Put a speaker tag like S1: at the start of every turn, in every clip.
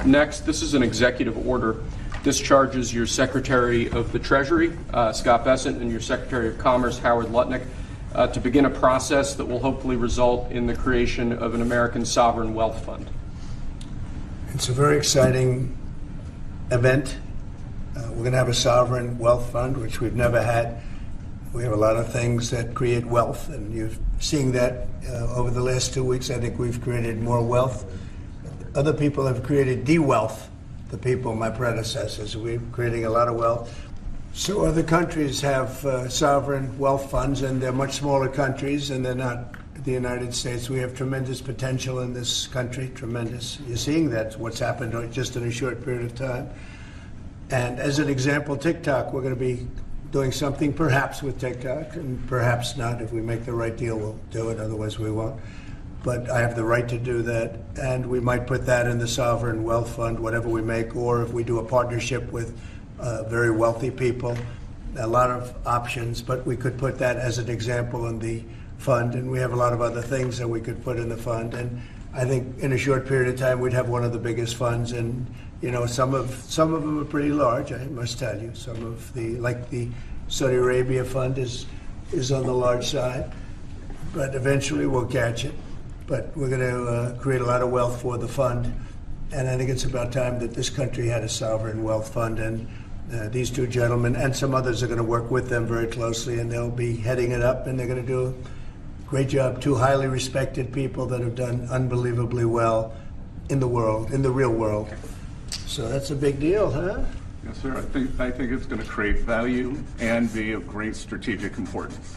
S1: Next, this is an executive order. This charges your Secretary of the Treasury, Scott Bessent, and your Secretary of Commerce, Howard Lutnick, to begin a process that will hopefully result in the creation of an American sovereign wealth fund.
S2: It's a very exciting event. We're going to have a sovereign wealth fund, which we've never had. We have a lot of things that create wealth, and you're seeing that over the last 2 weeks. I think we've created more wealth. Other people have created de-wealth, the people, my predecessors. We're creating a lot of wealth. So other countries have sovereign wealth funds, and they're much smaller countries, and they're not the United States. We have tremendous potential in this country, tremendous. You're seeing that, what's happened just in a short period of time. And as an example, TikTok, we're going to be doing something perhaps with TikTok, and perhaps not. If we make the right deal, we'll do it, otherwise we won't. But I have the right to do that, and we might put that in the sovereign wealth fund, whatever we make, or if we do a partnership with very wealthy people, a lot of options, but we could put that as an example in the fund, and we have a lot of other things that we could put in the fund. And I think in a short period of time, we'd have one of the biggest funds, and some of them are pretty large, I must tell you. Some of like the Saudi Arabia fund is on the large side, but eventually we'll catch it. But we're going to create a lot of wealth for the fund, and I think it's about time that this country had a sovereign wealth fund, and these two gentlemen and some others are going to work with them very closely, and they'll be heading it up, and they're going to do a great job. Two highly respected people that have done unbelievably well in the world, in the real world. So that's a big deal, huh?
S3: Yes, sir. I think it's going to create value and be of great strategic importance.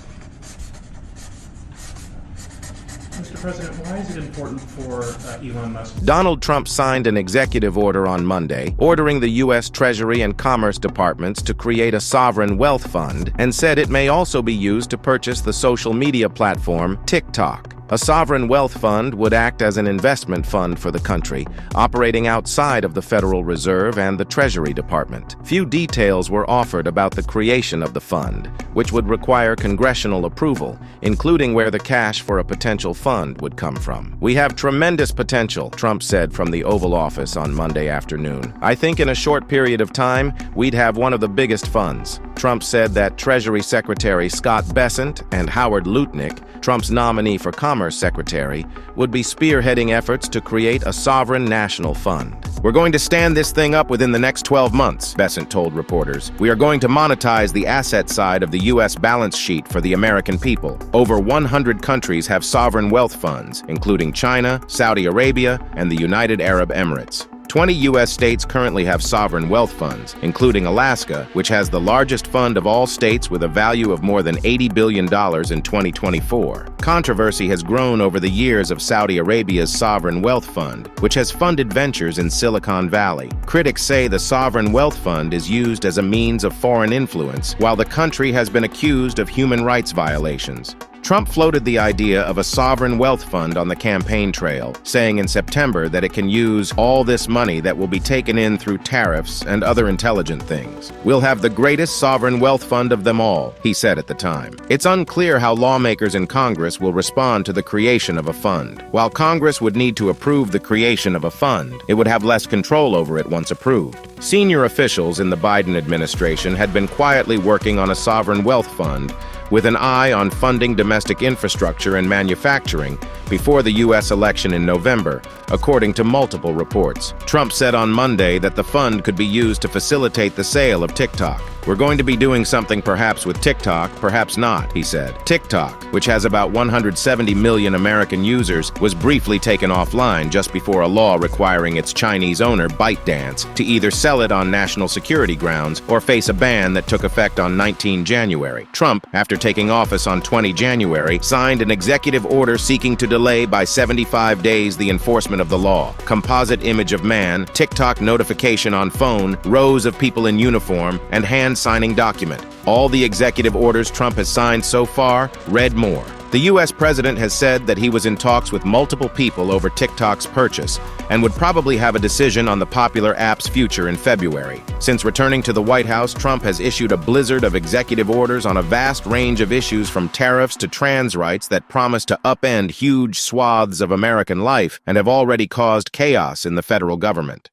S4: Mr. President, why is it important for Elon Musk?
S5: Donald Trump signed an executive order on Monday, ordering the U.S. Treasury and Commerce Departments to create a sovereign wealth fund, and said it may also be used to purchase the social media platform TikTok. A sovereign wealth fund would act as an investment fund for the country, operating outside of the Federal Reserve and the Treasury Department. Few details were offered about the creation of the fund, which would require congressional approval, including where the cash for a potential fund would come from. "We have tremendous potential," Trump said from the Oval Office on Monday afternoon. "I think in a short period of time, we'd have one of the biggest funds." Trump said that Treasury Secretary Scott Bessent and Howard Lutnick, Trump's nominee for Commerce Secretary, would be spearheading efforts to create a sovereign national fund. "We're going to stand this thing up within the next 12 months, Bessent told reporters. "We are going to monetize the asset side of the U.S. balance sheet for the American people. Over 100 countries have sovereign wealth funds, including China, Saudi Arabia, and the United Arab Emirates. 20 U.S. states currently have sovereign wealth funds, including Alaska, which has the largest fund of all states with a value of more than $80 billion in 2024. Controversy has grown over the years of Saudi Arabia's sovereign wealth fund, which has funded ventures in Silicon Valley. Critics say the sovereign wealth fund is used as a means of foreign influence, while the country has been accused of human rights violations. Trump floated the idea of a sovereign wealth fund on the campaign trail, saying in September that it can use all this money that will be taken in through tariffs and other intelligent things. "We'll have the greatest sovereign wealth fund of them all," he said at the time. It's unclear how lawmakers in Congress will respond to the creation of a fund. While Congress would need to approve the creation of a fund, it would have less control over it once approved. Senior officials in the Biden administration had been quietly working on a sovereign wealth fund with an eye on funding domestic infrastructure and manufacturing before the U.S. election in November, according to multiple reports. Trump said on Monday that the fund could be used to facilitate the sale of TikTok. "We're going to be doing something perhaps with TikTok, perhaps not," he said. TikTok, which has about 170 million American users, was briefly taken offline just before a law requiring its Chinese owner, ByteDance, to either sell it on national security grounds or face a ban that took effect on 19 January. Trump, after taking office on 20 January, signed an executive order seeking to delay by 75 days the enforcement of the law. Composite image of man, TikTok notification on phone, rows of people in uniform, and hand-signing document. All the executive orders Trump has signed so far, read more. The U.S. president has said that he was in talks with multiple people over TikTok's purchase and would probably have a decision on the popular app's future in February. Since returning to the White House, Trump has issued a blizzard of executive orders on a vast range of issues from tariffs to trans rights that promise to upend huge swaths of American life and have already caused chaos in the federal government.